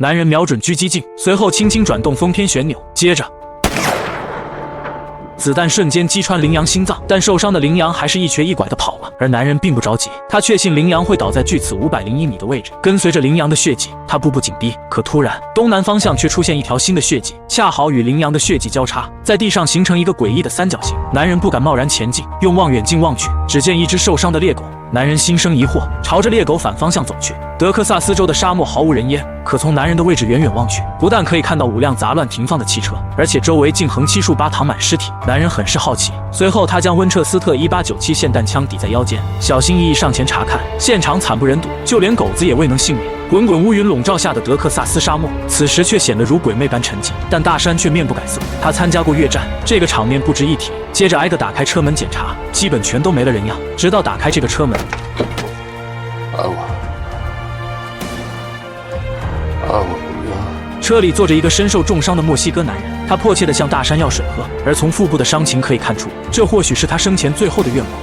男人瞄准狙击镜，随后轻轻转动封偏旋钮，接着子弹瞬间击穿羚羊心脏，但受伤的羚羊还是一瘸一拐地跑了。而男人并不着急，他确信羚羊会倒在距此501米的位置，跟随着羚羊的血迹，他步步紧逼。可突然，东南方向却出现一条新的血迹，恰好与羚羊的血迹交叉，在地上形成一个诡异的三角形。男人不敢贸然前进，用望远镜望去，只见一只受伤的猎狗。男人心生疑惑，朝着猎狗反方向走去。德克萨斯州的沙漠毫无人烟，可从男人的位置远远望去，不但可以看到5辆杂乱停放的汽车，而且周围竟横七竖八躺满尸体。男人很是好奇，随后他将温彻斯特1897霰弹枪抵在腰间，小心翼翼上前查看。现场惨不忍睹，就连狗子也未能幸免。滚滚乌云笼罩下的德克萨斯沙漠，此时却显得如鬼魅般沉寂。但大山却面不改色，他参加过越战，这个场面不值一提。接着挨个打开车门检查，基本全都没了人样，直到打开这个车门。车里坐着一个身受重伤的墨西哥男人，他迫切地向大山要水喝，而从腹部的伤情可以看出，这或许是他生前最后的愿望。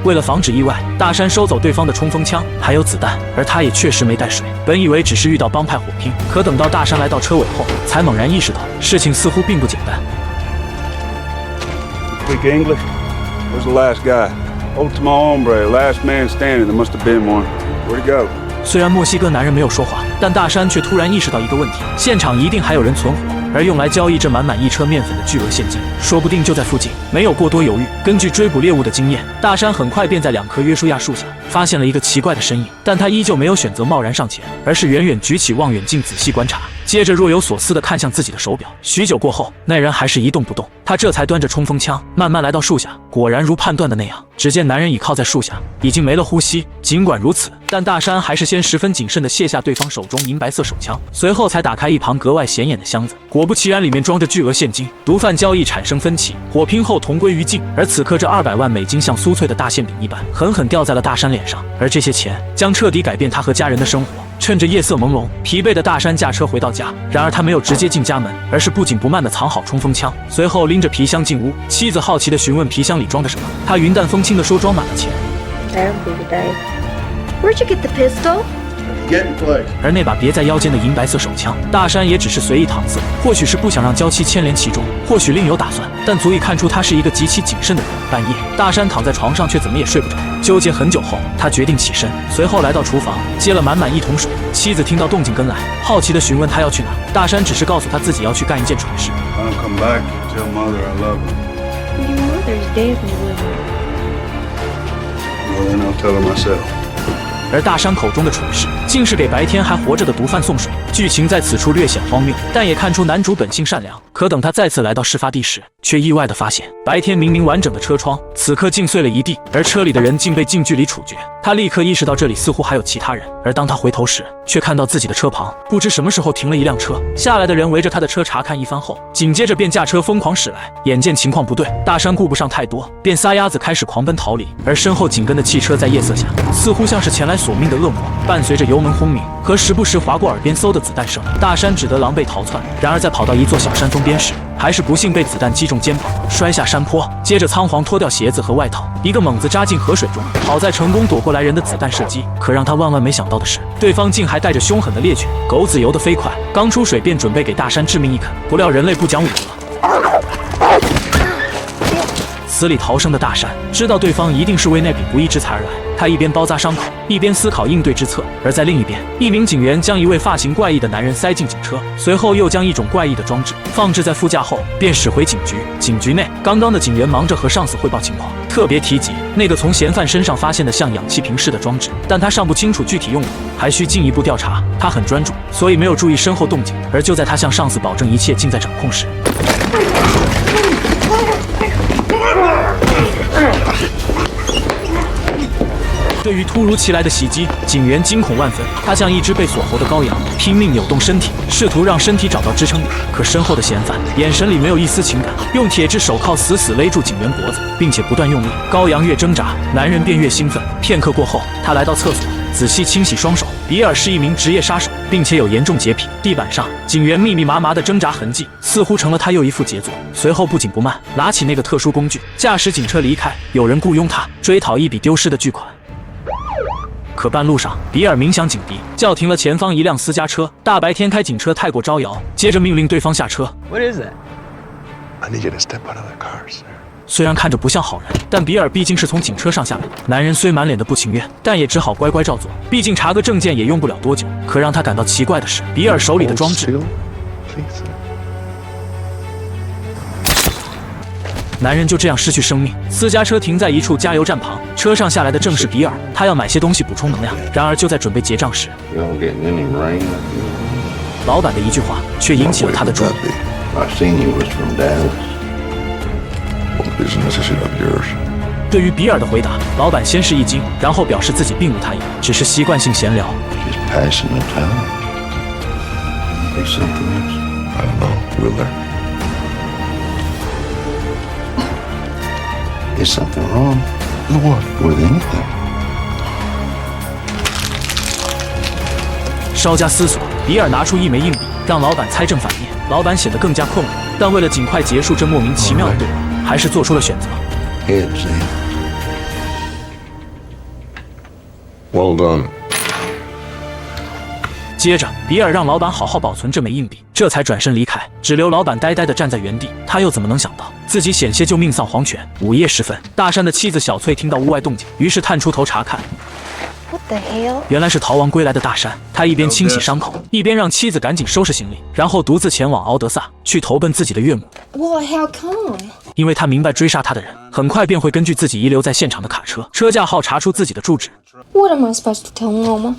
为了防止意外，大山收走对方的冲锋枪还有子弹，而他也确实没带水。本以为只是遇到帮派火拼，可等到大山来到车尾后，才猛然意识到事情似乎并不简单。Speak English? Where's the last guy? Ultimo hombre, last man standing. There must have been one. Where'd he go? 虽然墨西哥男人没有说话，但大山却突然意识到一个问题：现场一定还有人存活，而用来交易这满满一车面粉的巨额现金，说不定就在附近。没有过多犹豫，根据追捕猎物的经验，大山很快便在2棵约书亚树下发现了一个奇怪的身影，但他依旧没有选择贸然上前，而是远远举起望远镜仔细观察，接着若有所思地看向自己的手表。许久过后，那人还是一动不动，他这才端着冲锋枪慢慢来到树下，果然如判断的那样，只见男人倚靠在树下，已经没了呼吸。尽管如此，但大山还是先十分谨慎地卸下对方手中银白色手枪，随后才打开一旁格外显眼的箱子，果不其然，里面装着巨额现金。毒贩交易产生分歧，火拼后同归于尽，而此刻这200万美金像酥脆的大馅饼一般，狠狠掉在了大山脸上，而这些钱将彻底改变他和家人的生活。趁着夜色朦胧，疲惫的大山驾车回到家，然而他没有直接进家门，而是不紧不慢地藏好冲锋枪，随后拎着皮箱进屋。妻子好奇地询问皮箱里装着什么，他云淡风轻地说装满了钱。Where'd you get the pistol? 而那把别在腰间的银白色手枪，大山也只是随意搪塞，或许是不想让娇妻牵连其中，或许另有打算，但足以看出他是一个极其谨慎的人。半夜，大山躺在床上却怎么也睡不着，纠结很久后，他决定起身，随后来到厨房接了满满1桶水。妻子听到动静跟来，好奇地询问他要去哪，大山只是告诉他自己要去干一件蠢事。I'll come back and tell mother I love her. Your mother's dead, William. Well, then I'll tell her myself. 而大山口中的蠢事，竟是给白天还活着的毒贩送水。剧情在此处略显荒谬，但也看出男主本性善良。可等他再次来到事发地时，却意外地发现，白天明明完整的车窗，此刻竟碎了一地，而车里的人竟被近距离处决。他立刻意识到这里似乎还有其他人，而当他回头时，却看到自己的车旁不知什么时候停了一辆车，下来的人围着他的车查看一番后，紧接着便驾车疯狂驶来。眼见情况不对，大山顾不上太多，便撒丫子开始狂奔逃离。而身后紧跟的汽车在夜色下，似乎像是前来索命的恶魔，伴随着油门轰鸣和时不时划过耳边嗖的子弹声，大山只得狼狈逃窜。然而在跑到一座小山峰边时，还是不幸被子弹击中肩膀，摔下山坡，接着仓皇脱掉鞋子和外套，一个猛子扎进河水中。好在成功躲过来人的子弹射击，可让他万万没想到的是，对方竟还带着凶狠的猎犬。狗子游得飞快，刚出水便准备给大山致命一啃，不料人类不讲武德。死里逃生的大山知道对方一定是为那笔不义之财而来，他一边包扎伤口，一边思考应对之策。而在另一边，一名警员将一位发型怪异的男人塞进警车，随后又将一种怪异的装置放置在副驾后，便驶回警局。警局内，刚刚的警员忙着和上司汇报情况，特别提及那个从嫌犯身上发现的像氧气瓶似的装置，但他尚不清楚具体用途，还需进一步调查。他很专注，所以没有注意身后动静。而就在他向上司保证一切尽在掌控时，对于突如其来的袭击，警员惊恐万分，他像一只被锁喉的羔羊，拼命扭动身体，试图让身体找到支撑点。可身后的嫌犯眼神里没有一丝情感，用铁质手铐死死勒住警员脖子，并且不断用力。羔羊越挣扎，男人便越兴奋。片刻过后，他来到厕所，仔细清洗双手。比尔是一名职业杀手，并且有严重洁癖。地板上，警员密密麻麻的挣扎痕迹，似乎成了他又一副杰作。随后不紧不慢，拿起那个特殊工具，驾驶警车离开。有人雇佣他追讨一笔丢失的巨款。可半路上，比尔鸣响警笛，叫停了前方一辆私家车。大白天开警车太过招摇，接着命令对方下车。What is that? I need you to step out of the car, sir. 虽然看着不像好人，但比尔毕竟是从警车上下来的。男人虽满脸的不情愿，但也只好乖乖照做。毕竟查个证件也用不了多久。可让他感到奇怪的是，比尔手里的装置。男人就这样失去生命。私家车停在一处加油站旁，车上下来的正是比尔，他要买些东西补充能量。然而就在准备结账时，老板的一句话却引起了他的注意。对于比尔的回答，老板先是一惊，然后表示自己并无他意，只是习惯性闲聊。Is something wrong? What? With anything? 稍加思索，比尔拿出一枚硬币，让老板猜正反面。老板显得更加困惑，但为了尽快结束这莫名其妙的对话，还是做出了选择。Heads, eh? Well done. 接着，比尔让老板好好保存这枚硬币，这才转身离开，只留老板呆呆地站在原地。他又怎么能想到自己险些就命丧黄泉？午夜时分，大山的妻子小翠听到屋外动静，于是探出头查看。What the hell? 原来是逃亡归来的大山。他一边清洗伤口，一边让妻子赶紧收拾行李，然后独自前往敖德萨去投奔自己的岳母。Well, how come? 因为他明白追杀他的人很快便会根据自己遗留在现场的卡车、车架号查出自己的住址。What am I supposed to tell Mama?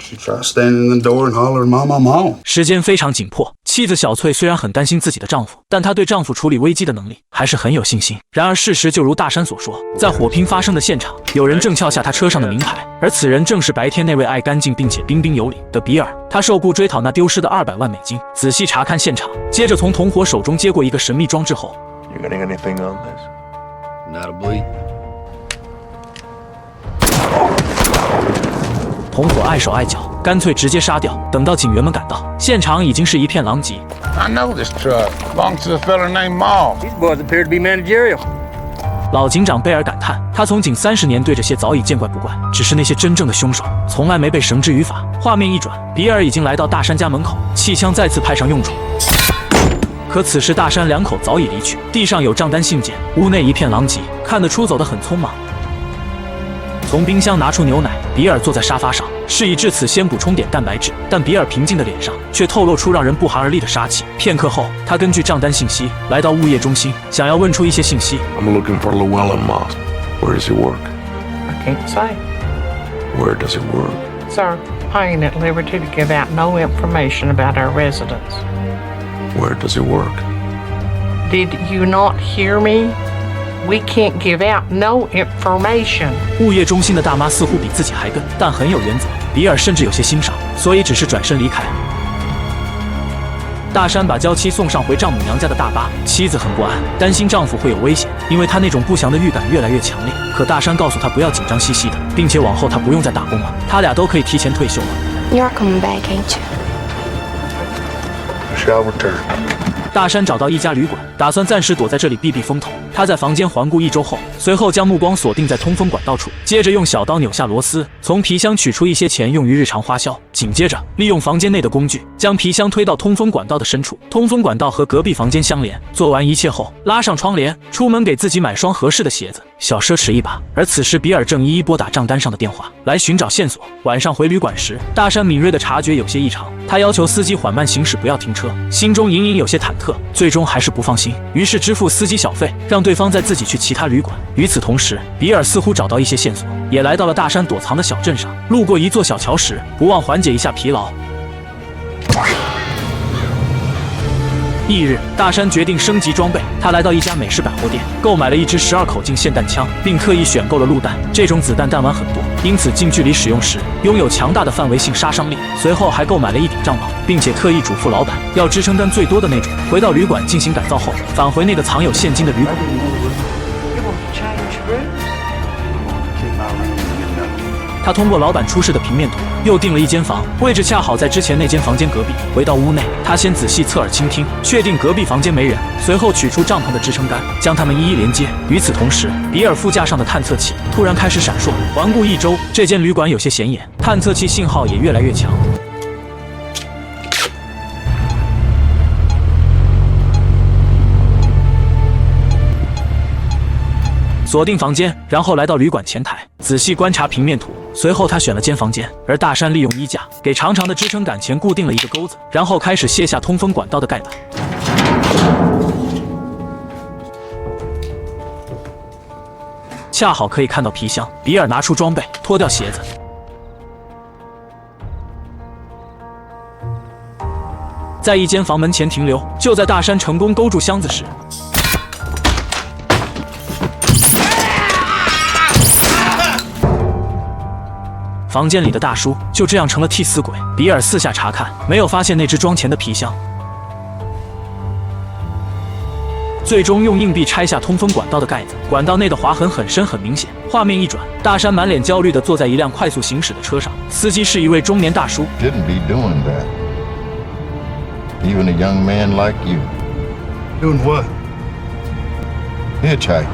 She tries standing in the door and hollering, "Mama, Mom." 时间非常紧迫，妻子小翠虽然很担心自己的丈夫，但她对丈夫处理危机的能力还是很有信心。然而事实就如大山所说，在火拼发生的现场，有人正撬下他车上的名牌，而此人正是白天那位爱干净并且彬彬有礼的比尔。他受雇追讨那丢失的200万美金，仔细查看现场，接着从同伙手中接过一个神秘装置后， You getting anything on this? Not a bleep. 同伙碍手碍脚，干脆直接杀掉。等到警员们赶到，现场已经是一片狼藉。I know this truck. Belongs to a fella named Maul. These boys appear to be managerial. 老警长贝尔感叹，他从警30年，对这些早已见怪不怪。只是那些真正的凶手，从来没被绳之于法。画面一转，比尔已经来到大山家门口，气枪再次派上用场。可此时大山两口早已离去，地上有账单信件，屋内一片狼藉，看得出走得很匆忙。从冰箱拿出牛奶，比尔坐在沙发上，事已至此，先补充点蛋白质。但比尔平静的脸上却透露出让人不寒而栗的杀气。片刻后，他根据账单信息来到物业中心，想要问出一些信息。I'm looking for Llewellyn Moss. Where does he work? I can't say. Where does he work? Sir, I ain't at liberty to give out no information about our residents. Where does he work? Did you not hear me? We can't give out no information. 物业中心的大妈似乎比自己还笨，但很有原则。比尔甚至有些欣赏，所以只是转身离开。大山把娇妻送上回丈母娘家的大巴，妻子很不安，担心丈夫会有危险，因为她那种不祥的预感越来越强烈。可大山告诉她不要紧张兮兮的，并且往后她不用再打工了，他俩都可以提前退休了。You're coming back, ain't you? Shall return. 大山找到一家旅馆，打算暂时躲在这里避避风头。他在房间环顾1周后，随后将目光锁定在通风管道处，接着用小刀扭下螺丝，从皮箱取出一些钱用于日常花销。紧接着，利用房间内的工具，将皮箱推到通风管道的深处。通风管道和隔壁房间相连。做完一切后，拉上窗帘，出门给自己买双合适的鞋子，小奢侈一把。而此时，比尔正一一拨打账单上的电话，来寻找线索。晚上回旅馆时，大山敏锐地察觉有些异常，他要求司机缓慢行驶，不要停车，心中隐隐有些忐忑，最终还是不放心，于是支付司机小费，让对方载自己去其他旅馆。与此同时，比尔似乎找到一些线索，也来到了大山躲藏的小镇上。路过一座小桥时，不忘缓解一下疲劳。翌日，大山决定升级装备。他来到一家美式百货店，购买了一支12口径霰弹枪，并特意选购了陆弹。这种子弹弹丸很多，因此近距离使用时拥有强大的范围性杀伤力。随后还购买了一顶帐篷，并且特意嘱咐老板要支撑杆最多的那种。回到旅馆进行改造后，返回那个藏有现金的旅馆。You want to change rooms? 他通过老板出示的平面图，又订了一间房，位置恰好在之前那间房间隔壁。回到屋内，他先仔细侧耳倾听，确定隔壁房间没人，随后取出帐篷的支撑杆，将它们一一连接。与此同时，比尔副驾上的探测器突然开始闪烁。环顾一周，这间旅馆有些显眼，探测器信号也越来越强。锁定房间，然后来到旅馆前台，仔细观察平面图。随后他选了间房间，而大山利用衣架给长长的支撑杆前固定了一个钩子，然后开始卸下通风管道的盖板。恰好可以看到皮箱，比尔拿出装备，脱掉鞋子。在一间房门前停留。就在大山成功勾住箱子时，房间里的大叔就这样成了替死鬼。比尔四下查看，没有发现那只装钱的皮箱。最终用硬币拆下通风管道的盖子，管道内的划痕很深很明显。画面一转，大山满脸焦虑地坐在一辆快速行驶的车上，司机是一位中年大叔。Shouldn't be doing that. Even a young man like you. Doing what? Hitchhiking.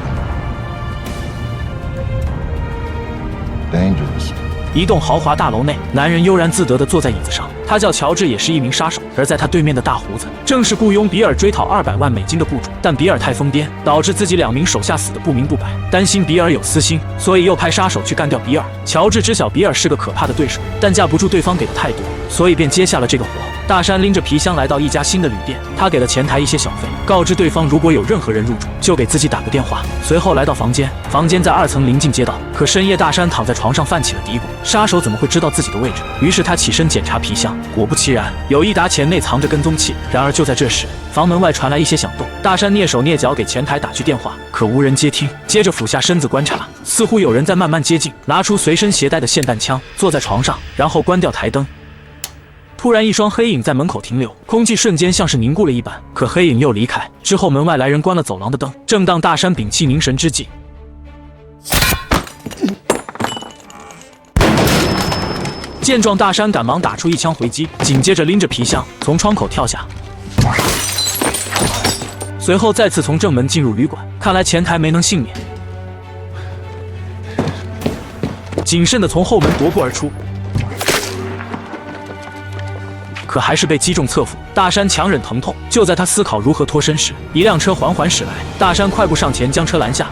Dangerous. 一栋豪华大楼内，男人悠然自得地坐在椅子上。他叫乔治，也是一名杀手。而在他对面的大胡子，正是雇佣比尔追讨200万美金的雇主。但比尔太疯癫，导致自己2名手下死得不明不白。担心比尔有私心，所以又派杀手去干掉比尔。乔治知晓比尔是个可怕的对手，但架不住对方给的太多，所以便接下了这个活。大山拎着皮箱来到一家新的旅店，他给了前台一些小费，告知对方如果有任何人入住，就给自己打个电话。随后来到房间，房间在2层临近街道。可深夜，大山躺在床上泛起了嘀咕：杀手怎么会知道自己的位置？于是他起身检查皮箱，果不其然，有一沓钱内藏着跟踪器。然而就在这时，房门外传来一些响动。大山蹑手蹑脚给前台打去电话，可无人接听。接着俯下身子观察，似乎有人在慢慢接近，拿出随身携带的霰弹枪，坐在床上，然后关掉台灯。突然，一双黑影在门口停留，空气瞬间像是凝固了一般。可黑影又离开之后，门外来人关了走廊的灯。正当大山屏气凝神之际，见状，大山赶忙打出一枪回击，紧接着拎着皮箱从窗口跳下，随后再次从正门进入旅馆。看来前台没能幸免，谨慎地从后门踱步而出。可还是被击中侧腹，大山强忍疼痛。就在他思考如何脱身时，一辆车缓缓驶来，大山快步上前将车拦下。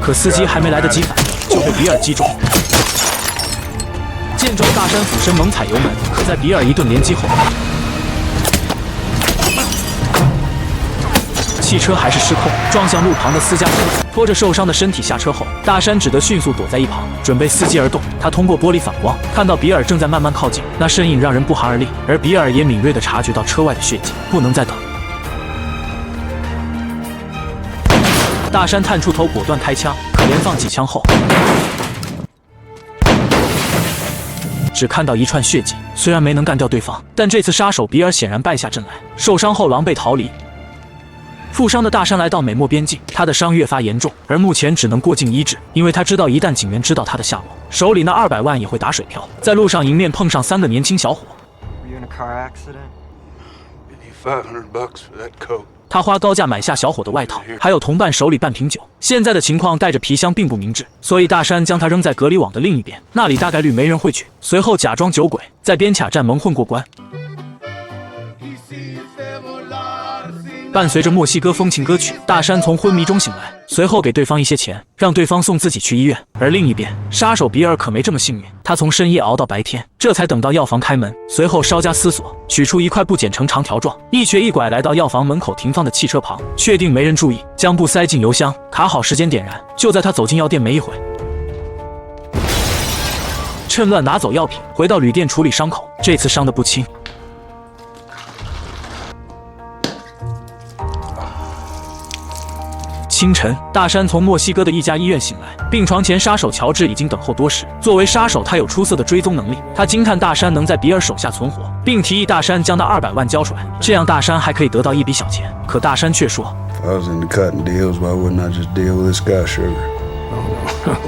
可司机还没来得及反应，就被比尔击中。见状，大山俯身猛踩油门，可在比尔一顿连击后，汽车还是失控，撞向路旁的私家车，拖着受伤的身体下车后，大山只得迅速躲在一旁，准备伺机而动。他通过玻璃反光看到比尔正在慢慢靠近，那身影让人不寒而栗。而比尔也敏锐地察觉到车外的血迹，不能再等。大山探出头，果断开枪，可连放几枪后，只看到一串血迹。虽然没能干掉对方，但这次杀手比尔显然败下阵来，受伤后狼狈逃离。负伤的大山来到美墨边境，他的伤越发严重，而目前只能过境医治，因为他知道一旦警员知道他的下落，手里那200万也会打水漂。在路上迎面碰上3个年轻小伙。 Were you in a car accident? $500 for that coat. 他花高价买下小伙的外套，还有同伴手里半瓶酒。现在的情况带着皮箱并不明智，所以大山将他扔在隔离网的另一边，那里大概率没人会去。随后假装酒鬼，在边卡站蒙混过关。伴随着墨西哥风情歌曲，大山从昏迷中醒来，随后给对方一些钱，让对方送自己去医院。而另一边，杀手比尔可没这么幸运，他从深夜熬到白天，这才等到药房开门。随后稍加思索，取出一块布剪成长条状，一瘸一拐来到药房门口停放的汽车旁，确定没人注意，将布塞进油箱，卡好时间点燃。就在他走进药店没一会，趁乱拿走药品，回到旅店处理伤口，这次伤得不轻。清晨，大山从墨西哥的一家医院醒来，病床前杀手乔治已经等候多时。作为杀手，他有出色的追踪能力。他惊叹大山能在比尔手下存活，并提议大山将那200万交出来，这样大山还可以得到一笔小钱。可大山却说 If I was into cutting deals, why wouldn't I just deal with this guy, Sugar?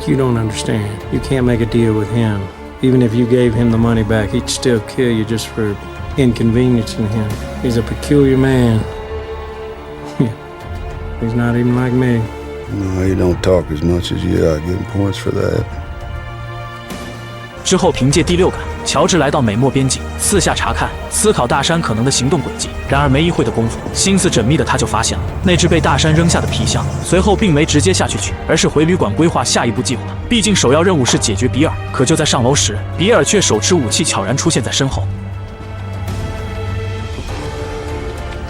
You don't understand. You can't make a deal with him. Even if you gave him the money back, he'd still kill you just for inconveniencing him. He's a peculiar man. He's not even like me. No, he don't talk as much as you. I give him points for that. 之后凭借第六感，乔治来到美墨边境，四下查看，思考大山可能的行动轨迹。然而没一会的功夫，心思缜密的他就发现了那只被大山扔下的皮箱。随后并没直接下去取，而是回旅馆规划下一步计划。毕竟首要任务是解决比尔。可就在上楼时，比尔却手持武器悄然出现在身后。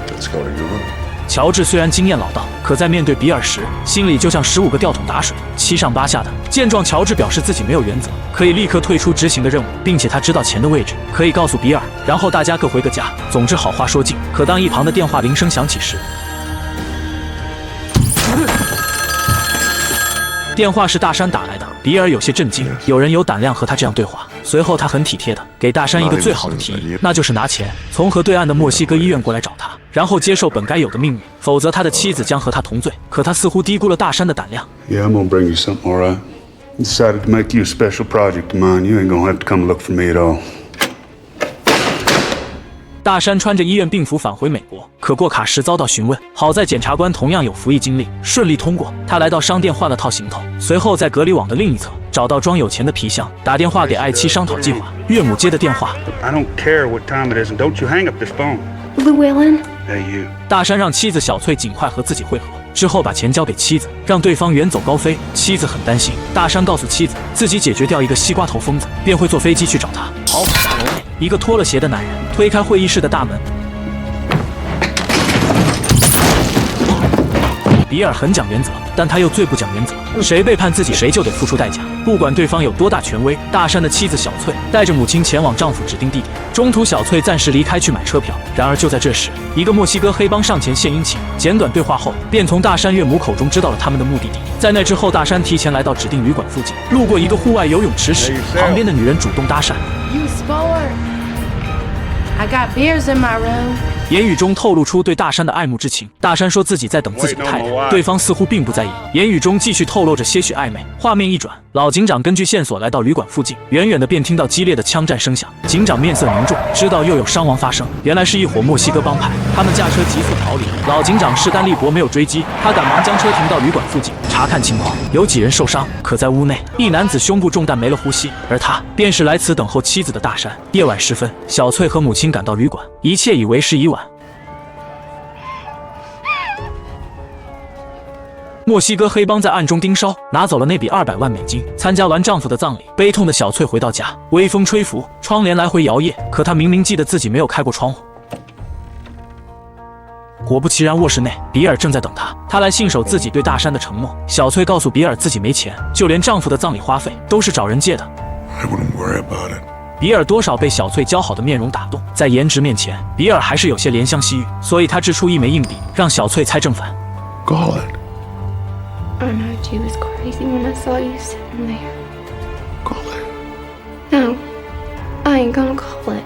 Let's go to your room. 乔治虽然经验老道，可在面对比尔时，心里就像15个吊桶打水，七上八下的。见状，乔治表示自己没有原则，可以立刻退出执行的任务，并且他知道钱的位置，可以告诉比尔，然后大家各回个家。总之好话说尽。可当一旁的电话铃声响起时，电话是大山打来的，比尔有些震惊，有人有胆量和他这样对话。随后他很体贴的给大山一个最好的提议，那就是拿钱从河对岸的墨西哥医院过来找他，然后接受本该有的命运，否则他的妻子将和他同罪。可他似乎低估了大山的胆量。 Yeah, I'm gonna bring you something, all right? I decided to make you a special project of mine. You ain't gonna have to come look for me at all. 大山穿着医院病服返回美国，可过卡时遭到询问。好在检察官同样有服役经历，顺利通过。他来到商店换了套行头，随后在隔离网的另一侧找到装有钱的皮箱，打电话给爱妻商讨计划。岳母接的电话 I don't care what time it is, and don't you hang up this phone. Llewellyn? Hey, you. 大山让妻子小翠尽快和自己会合，之后把钱交给妻子，让对方远走高飞。妻子很担心，大山告诉妻子，自己解决掉一个西瓜头疯子，便会坐飞机去找他。跑往大楼内，一个脱了鞋的男人推开会议室的大门。比尔很讲原则，但他又最不讲原则，谁背叛自己，谁就得付出代价，不管对方有多大权威。大山的妻子小翠带着母亲前往丈夫指定地点，中途小翠暂时离开去买车票。然而就在这时，一个墨西哥黑帮上前献殷勤，简短对话后，便从大山岳母口中知道了他们的目的地。在那之后，大山提前来到指定旅馆附近，路过一个户外游泳池时，旁边的女人主动搭讪。 You sport. I got beers in my room. 言语中透露出对大山的爱慕之情。大山说自己在等自己的太太，对方似乎并不在意。言语中继续透露着些许暧昧。画面一转，老警长根据线索来到旅馆附近，远远的便听到激烈的枪战声响。警长面色凝重，知道又有伤亡发生。原来是一伙墨西哥帮派，他们驾车急速逃离。老警长势单力薄，没有追击，他赶忙将车停到旅馆附近，查看情况，有几人受伤。可在屋内，一男子胸部中弹没了呼吸，而他便是来此等候妻子的大山。夜晚时分，小翠和母亲赶到旅馆，一切以为时已晚。 墨西哥黑帮在暗中盯梢，拿走了那笔200万美金。参加完丈夫的葬礼，悲痛的小翠回到家，微风吹拂，窗帘来回摇曳。可她明明记得自己没有开过窗户。果不其然，卧室内，比尔正在等她。她来信守自己对大山的承诺。小翠告诉比尔自己没钱，就连丈夫的葬礼花费都是找人借的。 I wouldn't worry about it. 比尔多少被小翠姣好的面容打动，在颜值面前，比尔还是有些怜香惜玉，所以他掷出1枚硬币，让小翠猜正反。 Call it. I know you was crazy when I saw you sitting there. Call it. No, I ain't gonna call it.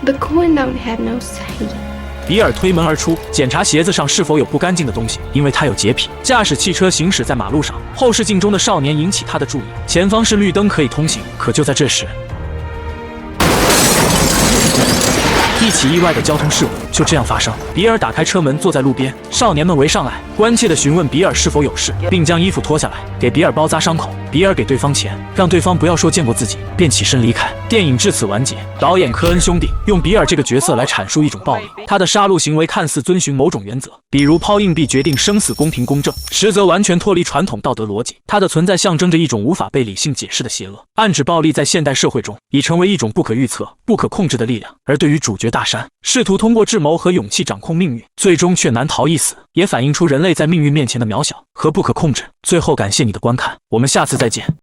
The coin don't have no say. 比尔推门而出，检查鞋子上是否有不干净的东西，因为他有洁癖。驾驶汽车行驶在马路上，后视镜中的少年引起他的注意。前方是绿灯，可以通行。可就在这时，一起意外的交通事故就这样发生。比尔打开车门，坐在路边，少年们围上来，关切地询问比尔是否有事，并将衣服脱下来给比尔包扎伤口。比尔给对方钱，让对方不要说见过自己，便起身离开。电影至此完结。导演科恩兄弟用比尔这个角色来阐述一种暴力，他的杀戮行为看似遵循某种原则，比如抛硬币决定生死、公平公正，实则完全脱离传统道德逻辑。它的存在象征着一种无法被理性解释的邪恶，暗指暴力在现代社会中已成为一种不可预测、不可控制的力量。而对于主角大山，试图通过智谋和勇气掌控命运，最终却难逃一死，也反映出人类在命运面前的渺小和不可控制。最后感谢你的观看，我们下次再见。